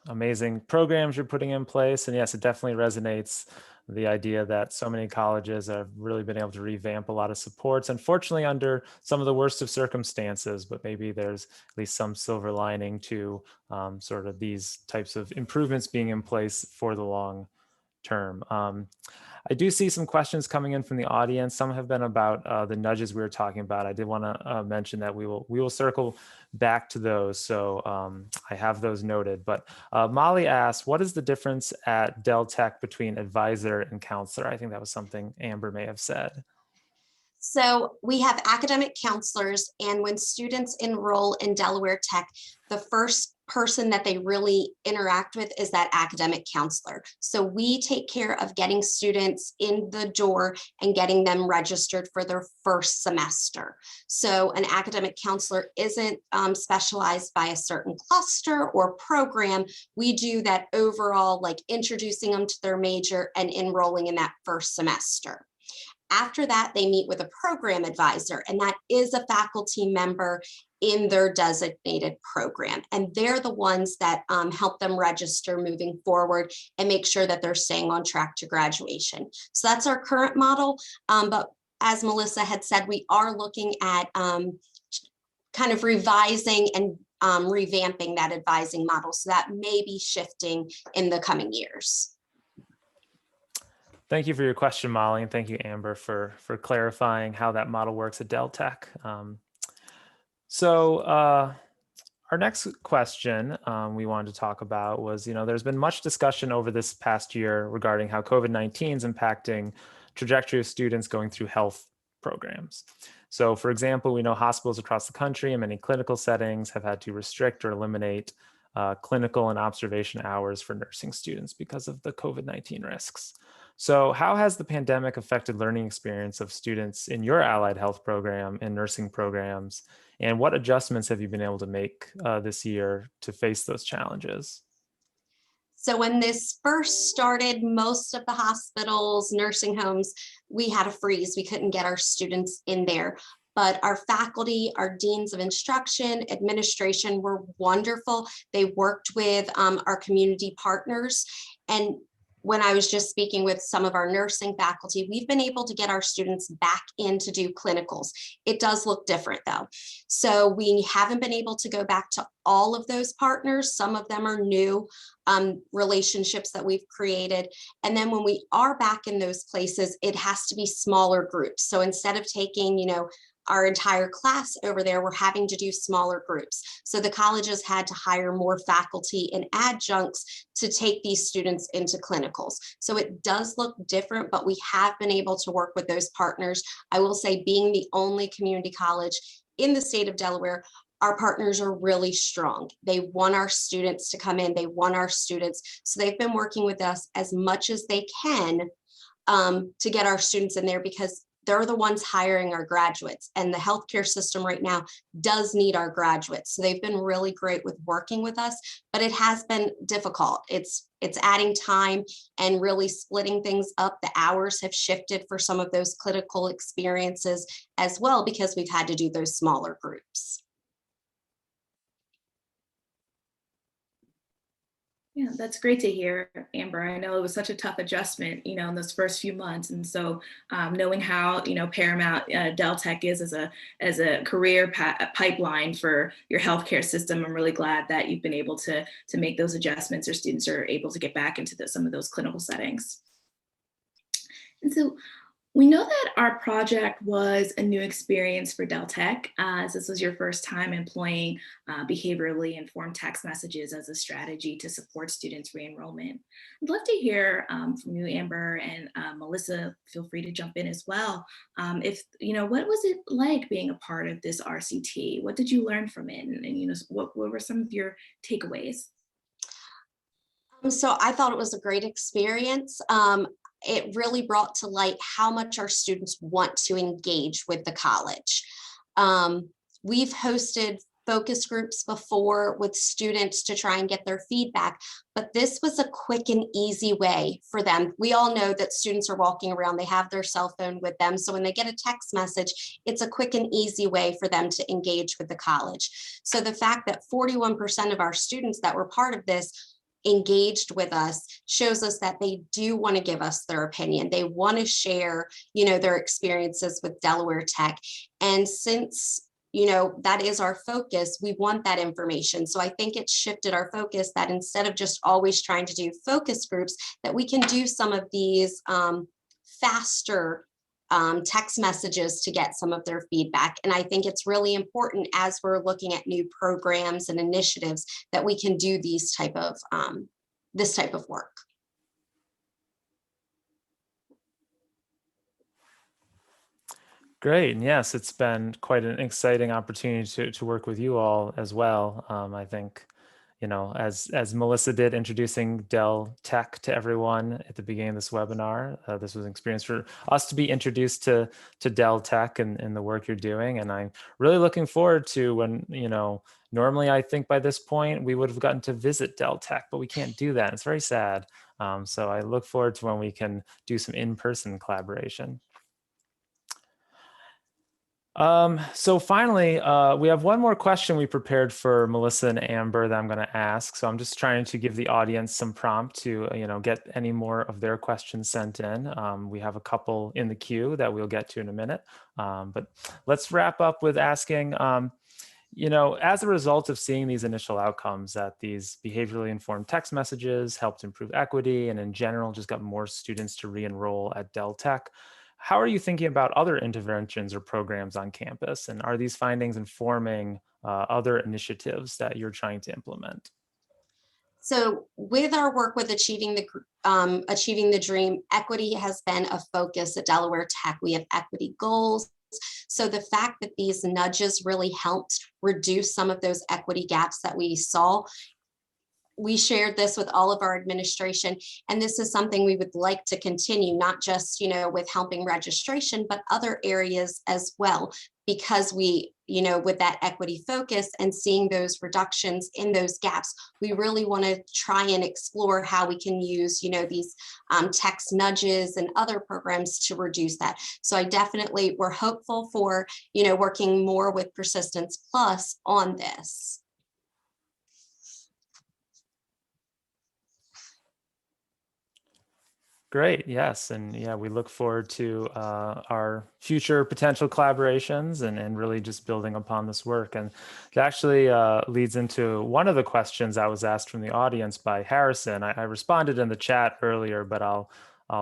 amazing programs you're putting in place. And yes, it definitely resonates, the idea that so many colleges have really been able to revamp a lot of supports, unfortunately under some of the worst of circumstances, but maybe there's at least some silver lining to sort of these types of improvements being in place for the long term. I do see some questions coming in from the audience. Some have been about the nudges we were talking about. I did want to mention that we will circle back to those. So I have those noted. But Molly asked, what is the difference at Del Tech between advisor and counselor? I think that was something Amber may have said. So we have academic counselors, and when students enroll in Delaware Tech, the first person that they really interact with is that academic counselor. So we take care of getting students in the door and getting them registered for their first semester. So an academic counselor isn't specialized by a certain cluster or program. We do that overall, like introducing them to their major and enrolling in that first semester. After that, they meet with a program advisor, and that is a faculty member in their designated program. And they're the ones that help them register moving forward and make sure that they're staying on track to graduation. So that's our current model. But as Melissa had said, we are looking at kind of revising and revamping that advising model. So that may be shifting in the coming years. Thank you for your question, Molly, and thank you, Amber, for clarifying how that model works at Del Tech. Our next question we wanted to talk about was, there's been much discussion over this past year regarding how COVID-19 is impacting trajectory of students going through health programs. So for example, we know hospitals across the country and many clinical settings have had to restrict or eliminate clinical and observation hours for nursing students because of the COVID-19 risks. So how has the pandemic affected learning experience of students in your allied health program and nursing programs? And what adjustments have you been able to make this year to face those challenges? So when this first started, most of the hospitals, nursing homes, we had a freeze. We couldn't get our students in there. But our faculty, our deans of instruction, administration were wonderful. They worked with our community partners. And when I was just speaking with some of our nursing faculty, we've been able to get our students back in to do clinicals. It does look different though. So we haven't been able to go back to all of those partners. Some of them are new relationships that we've created. And then when we are back in those places, it has to be smaller groups. So instead of taking, our entire class over there, we're having to do smaller groups. So the colleges had to hire more faculty and adjuncts to take these students into clinicals. So it does look different, but we have been able to work with those partners. I will say, being the only community college in the state of Delaware, our partners are really strong. They want our students to come in. They want our students. So they've been working with us as much as they can to get our students in there, because they're the ones hiring our graduates, and the healthcare system right now does need our graduates. So they've been really great with working with us, but it has been difficult. It's adding time and really splitting things up. The hours have shifted for some of those clinical experiences as well, because we've had to do those smaller groups. Yeah, that's great to hear, Amber. I know it was such a tough adjustment, in those first few months. And so knowing how, paramount Del Tech is as a career pipeline for your healthcare system, I'm really glad that you've been able to make those adjustments, or students are able to get back into some of those clinical settings. And so we know that our project was a new experience for Del Tech, as this was your first time employing behaviorally informed text messages as a strategy to support students' re-enrollment. I'd love to hear from you, Amber, and Melissa, feel free to jump in as well. What was it like being a part of this RCT? What did you learn from it? And what were some of your takeaways? So I thought it was a great experience. It really brought to light how much our students want to engage with the college. We've hosted focus groups before with students to try and get their feedback, but this was a quick and easy way for them. We all know that students are walking around, they have their cell phone with them. So when they get a text message, it's a quick and easy way for them to engage with the college. So the fact that 41% of our students that were part of this engaged with us shows us that they do want to give us their opinion. They want to share, their experiences with Delaware Tech. And since, that is our focus, we want that information. So I think it shifted our focus, that instead of just always trying to do focus groups, that we can do some of these faster text messages to get some of their feedback. And I think it's really important, as we're looking at new programs and initiatives, that we can do these this type of work. Great. And yes, it's been quite an exciting opportunity to work with you all as well. I think, as Melissa did, introducing Del Tech to everyone at the beginning of this webinar, this was an experience for us to be introduced to Del Tech and the work you're doing. And I'm really looking forward to when, normally I think by this point we would have gotten to visit Del Tech, but we can't do that. It's very sad. So I look forward to when we can do some in-person collaboration. So finally, we have one more question we prepared for Melissa and Amber that I'm going to ask. So I'm just trying to give the audience some prompt to, get any more of their questions sent in. We have a couple in the queue that we'll get to in a minute. But let's wrap up with asking, as a result of seeing these initial outcomes, that these behaviorally informed text messages helped improve equity and in general just got more students to re-enroll at Del Tech, how are you thinking about other interventions or programs on campus? And are these findings informing other initiatives that you're trying to implement? So with our work with Achieving the Dream, equity has been a focus at Delaware Tech. We have equity goals. So the fact that these nudges really helped reduce some of those equity gaps that we saw, we shared this with all of our administration, and this is something we would like to continue, not just, with helping registration, but other areas as well, because we, with that equity focus and seeing those reductions in those gaps, we really want to try and explore how we can use, these text nudges and other programs to reduce that. So we're hopeful for, working more with Persistence Plus on this. Great, yes. And yeah, we look forward to our future potential collaborations and really just building upon this work. And it actually leads into one of the questions I was asked from the audience by Harrison. I responded in the chat earlier, but I'll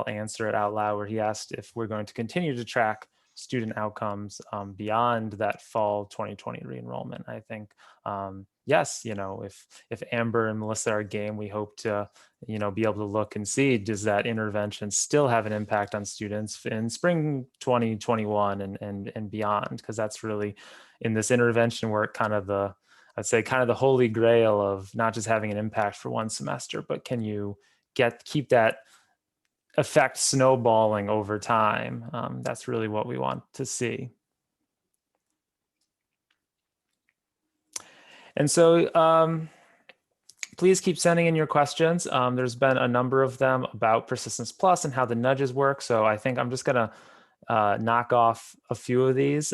answer it out loud, where he asked if we're going to continue to track student outcomes beyond that fall 2020 re-enrollment. I think, yes, if Amber and Melissa are game, we hope to be able to look and see, does that intervention still have an impact on students in spring 2021 and beyond? Because that's really, in this intervention work, I'd say the holy grail of not just having an impact for one semester, but can you keep that effect snowballing over time? That's really what we want to see. And so please keep sending in your questions. There's been a number of them about Persistence Plus and how the nudges work. So I think I'm just gonna knock off a few of these.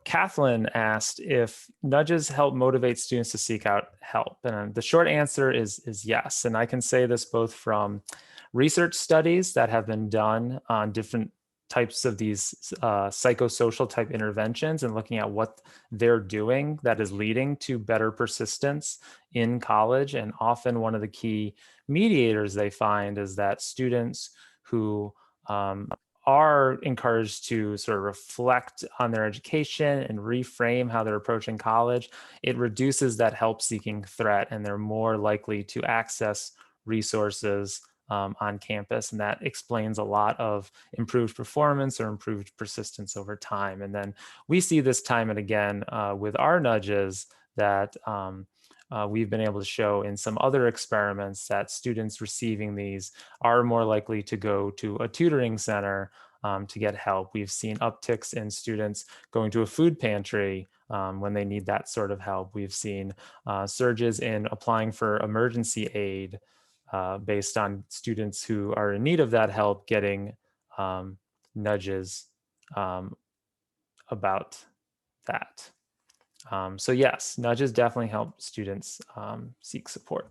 Kathleen asked if nudges help motivate students to seek out help. And the short answer is yes. And I can say this both from research studies that have been done on different types of these psychosocial type interventions and looking at what they're doing that is leading to better persistence in college. And often one of the key mediators they find is that students who are encouraged to sort of reflect on their education and reframe how they're approaching college, it reduces that help-seeking threat, and they're more likely to access resources on campus. And that explains a lot of improved performance or improved persistence over time. And then we see this time and again with our nudges that we've been able to show in some other experiments that students receiving these are more likely to go to a tutoring center to get help. We've seen upticks in students going to a food pantry when they need that sort of help. We've seen surges in applying for emergency aid based on students who are in need of that help getting nudges about that. So yes, nudges definitely help students seek support.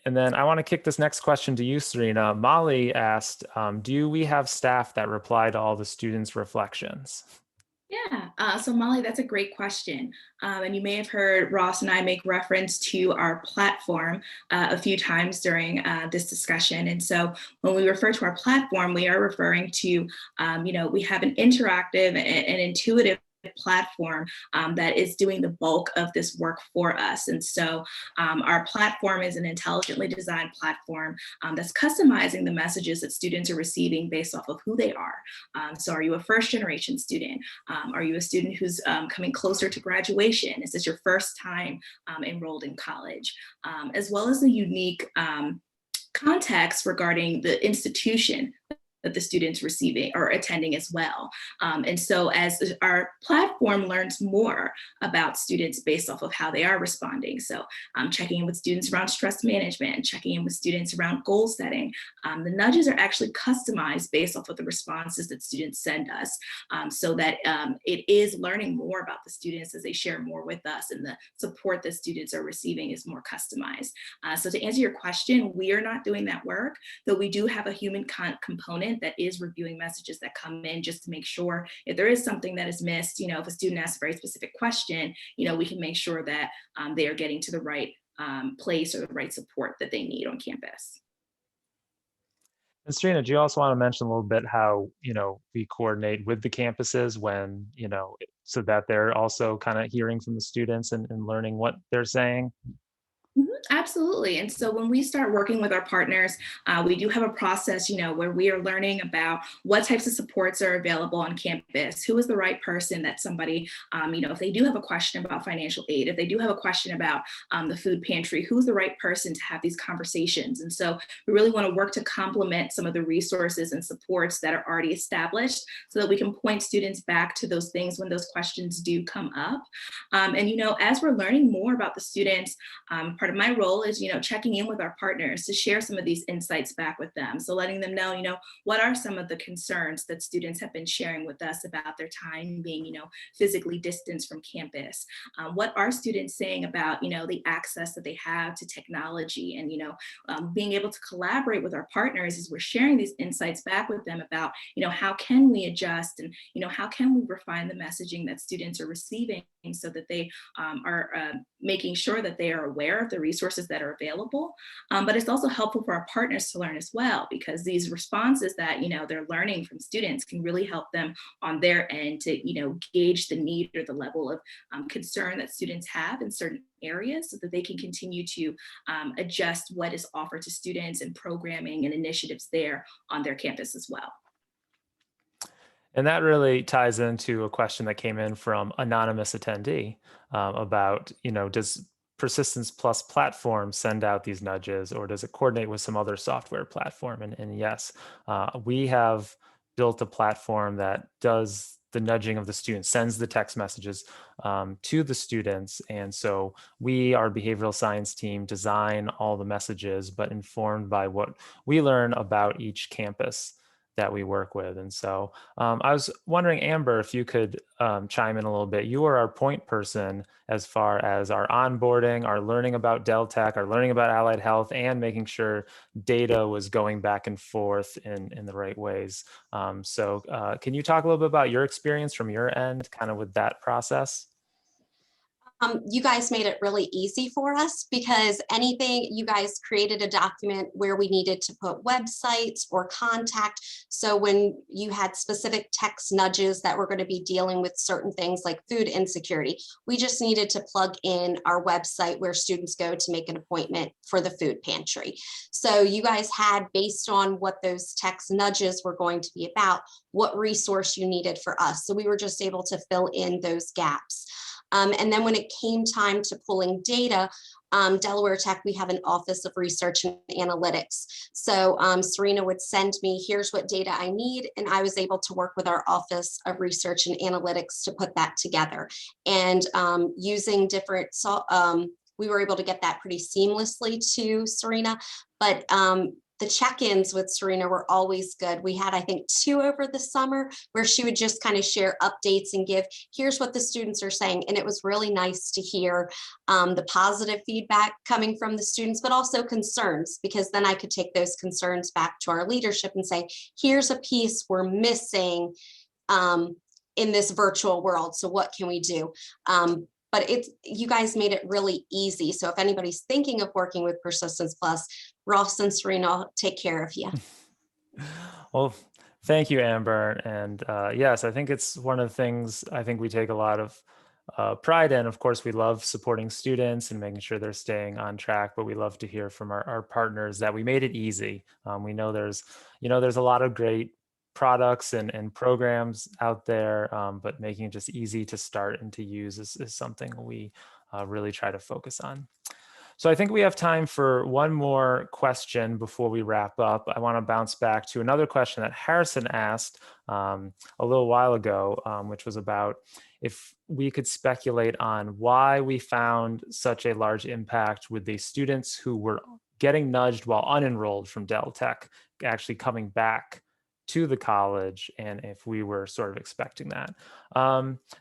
And then I want to kick this next question to you, Serena. Molly asked, do we have staff that reply to all the students' reflections? Yeah, so Molly, that's a great question. And you may have heard Ross and I make reference to our platform a few times during this discussion. And so when we refer to our platform, we are referring to, we have an interactive and intuitive platform that is doing the bulk of this work for us. And so our platform is an intelligently designed platform that's customizing the messages that students are receiving based off of who they are. So are you a first generation student? Are you a student who's coming closer to graduation? Is this your first time enrolled in college? As well as the unique context regarding the institution that the students receiving or attending as well. And so as our platform learns more about students based off of how they are responding, so checking in with students around stress management, checking in with students around goal setting, the nudges are actually customized based off of the responses that students send us, so that it is learning more about the students as they share more with us, and the support that students are receiving is more customized. So to answer your question, we are not doing that work, though we do have a human component enrollment that is reviewing messages that come in, just to make sure if there is something that is missed, if a student asks a very specific question, we can make sure that they are getting to the right place or the right support that they need on campus. And Serena, do you also want to mention a little bit how, we coordinate with the campuses when, so that they're also kind of hearing from the students and learning what they're saying? Mhm, absolutely. And so when we start working with our partners, we do have a process, where we are learning about what types of supports are available on campus, who is the right person that somebody, if they do have a question about financial aid, if they do have a question about the food pantry, who's the right person to have these conversations. And so we really want to work to complement some of the resources and supports that are already established so that we can point students back to those things when those questions do come up. As we're learning more about the students, part of my role is, checking in with our partners to share some of these insights back with them. So letting them know, what are some of the concerns that students have been sharing with us about their time being, physically distanced from campus? What are students saying about, the access that they have to technology and, being able to collaborate with our partners as we're sharing these insights back with them about, how can we adjust and, how can we refine the messaging that students are receiving so that they are making sure that they are aware of the resources that are available. But it's also helpful for our partners to learn as well, because these responses that they're learning from students can really help them on their end to gauge the need or the level of concern that students have in certain areas so that they can continue to adjust what is offered to students and programming and initiatives there on their campus as well. And that really ties into a question that came in from anonymous attendee about, does Persistence Plus platform send out these nudges, or does it coordinate with some other software platform? And yes, we have built a platform that does the nudging of the students, sends the text messages to the students. And so we, our behavioral science team, design all the messages, but informed by what we learn about each campus that we work with. And so I was wondering, Amber, if you could chime in a little bit. You are our point person as far as our onboarding, our learning about Del Tech, our learning about allied health, and making sure data was going back and forth in the right ways. So can you talk a little bit about your experience from your end, kind of with that process? You guys made it really easy for us because you guys created a document where we needed to put websites or contact. So when you had specific text nudges that were going to be dealing with certain things like food insecurity, we just needed to plug in our website where students go to make an appointment for the food pantry. So you guys had, based on what those text nudges were going to be about, what resource you needed for us. So we were just able to fill in those gaps. And then when it came time to pulling data, Delaware Tech, we have an Office of Research and Analytics. So Serena would send me, here's what data I need. And I was able to work with our Office of Research and Analytics to put that together. And using different, we were able to get that pretty seamlessly to Serena. But the check-ins with Serena were always good. We had, I think, 2 over the summer where she would just kind of share updates and give, here's what the students are saying. And it was really nice to hear the positive feedback coming from the students, but also concerns, because then I could take those concerns back to our leadership and say, here's a piece we're missing in this virtual world. So what can we do? But you guys made it really easy. So if anybody's thinking of working with Persistence Plus, Ross and Serena will take care of you. Well, thank you, Amber. And yes, I think it's one of the things I think we take a lot of pride in. Of course, we love supporting students and making sure they're staying on track, but we love to hear from our partners that we made it easy. We know there's a lot of great products and programs out there, but making it just easy to start and to use is something we really try to focus on. So I think we have time for one more question before we wrap up. I want to bounce back to another question that Harrison asked a little while ago, which was about if we could speculate on why we found such a large impact with the students who were getting nudged while unenrolled from Del Tech actually coming back to the college, and if we were sort of expecting that.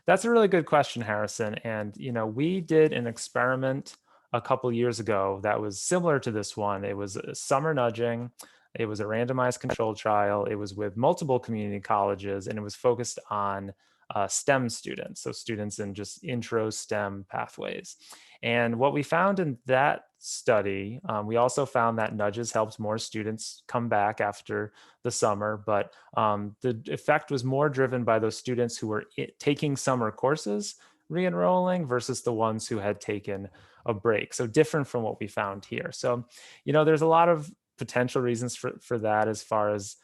That's a really good question, Harrison. And we did an experiment a couple years ago that was similar to this one. It was summer nudging. It was a randomized controlled trial. It was with multiple community colleges, and it was focused on STEM students, so students in just intro STEM pathways. And what we found in that study, we also found that nudges helped more students come back after the summer, but the effect was more driven by those students who were taking summer courses, re-enrolling, versus the ones who had taken a break. So different from what we found here. So, there's a lot of potential reasons for that as far as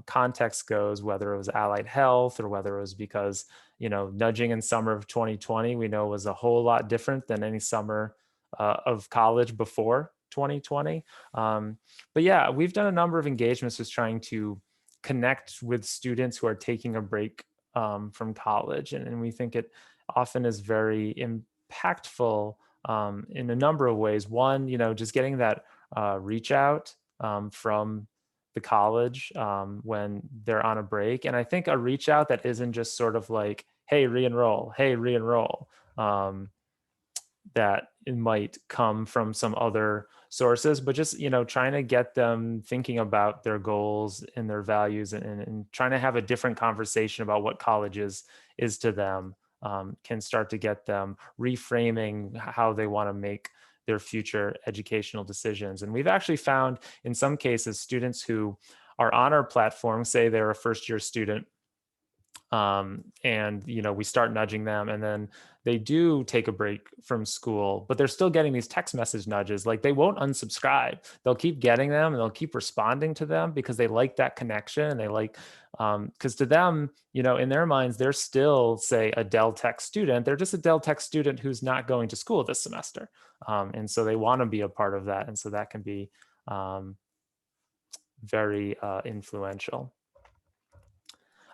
context goes, whether it was allied health or whether it was because, nudging in summer of 2020, we know was a whole lot different than any summer of college before 2020. But yeah, we've done a number of engagements just trying to connect with students who are taking a break from college. And we think it often is very impactful in a number of ways. One, just getting that reach out from the college when they're on a break. And I think a reach out that isn't just sort of like, hey, re-enroll, hey, re-enroll, that it might come from some other sources, but just, trying to get them thinking about their goals and their values and trying to have a different conversation about what college is to them can start to get them reframing how they want to make their future educational decisions. And we've actually found in some cases, students who are on our platform, say they're a first-year student, and we start nudging them, and then they do take a break from school, but they're still getting these text message nudges. Like, they won't unsubscribe. They'll keep getting them and they'll keep responding to them because they like that connection, and they like, because to them, in their minds, they're still, say, a Del Tech student. They're just a Del Tech student who's not going to school this semester. And so they want to be a part of that. And so that can be very influential.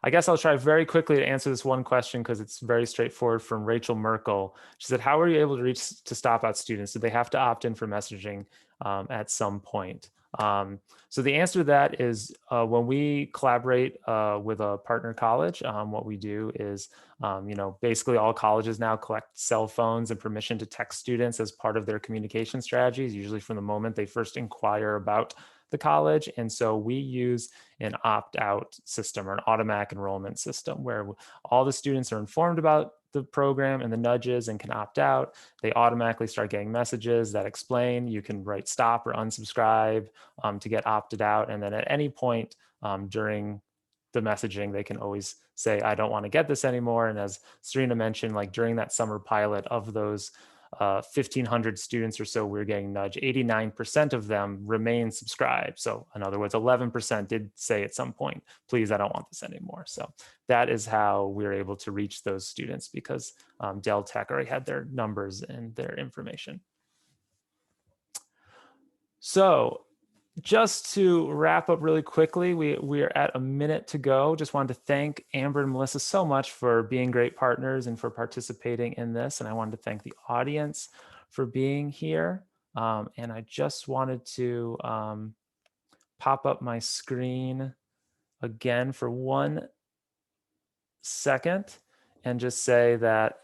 I guess I'll try very quickly to answer this one question because it's very straightforward, from Rachel Merkel. She said, how were you able to reach to stop out students? Did they have to opt in for messaging at some point? So the answer to that is when we collaborate with a partner college, what we do is, basically all colleges now collect cell phones and permission to text students as part of their communication strategies, usually from the moment they first inquire about the college. And so we use an opt-out system or an automatic enrollment system where all the students are informed about the program and the nudges and can opt out. They automatically start getting messages that explain. You can write stop or unsubscribe to get opted out. And then at any point during the messaging, they can always say, I don't want to get this anymore. And as Serena mentioned, like during that summer pilot, of those 1,500 students or so we're getting nudged, 89% of them remain subscribed. So in other words, 11% did say at some point, please, I don't want this anymore. So that is how we're able to reach those students, because Del Tech already had their numbers and their information. So just to wrap up really quickly, we are at a minute to go. Just wanted to thank Amber and Melissa so much for being great partners and for participating in this. And I wanted to thank the audience for being here. And I just wanted to pop up my screen again for 1 second and just say that,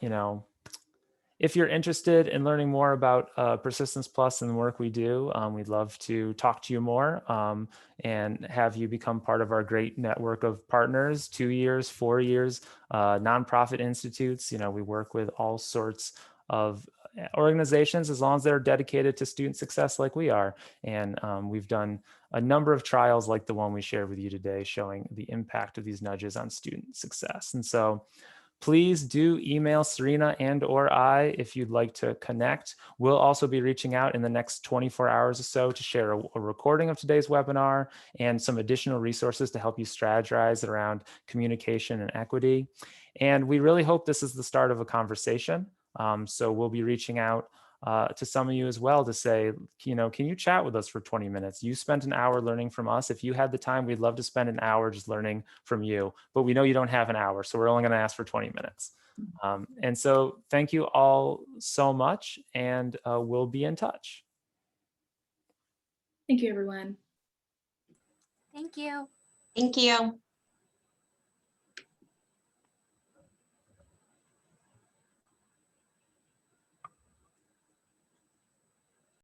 if you're interested in learning more about Persistence Plus and the work we do, we'd love to talk to you more and have you become part of our great network of partners, 2 years, 4 years, nonprofit institutes. We work with all sorts of organizations as long as they're dedicated to student success like we are. And we've done a number of trials like the one we shared with you today, showing the impact of these nudges on student success. And so please do email Serena and/or I if you'd like to connect. We'll also be reaching out in the next 24 hours or so to share a recording of today's webinar and some additional resources to help you strategize around communication and equity. And we really hope this is the start of a conversation. So we'll be reaching out to some of you as well to say, can you chat with us for 20 minutes? You spent an hour learning from us. If you had the time, we'd love to spend an hour just learning from you, but we know you don't have an hour, so we're only going to ask for 20 minutes. And so thank you all so much, and we'll be in touch. Thank you, everyone. Thank you. Thank you.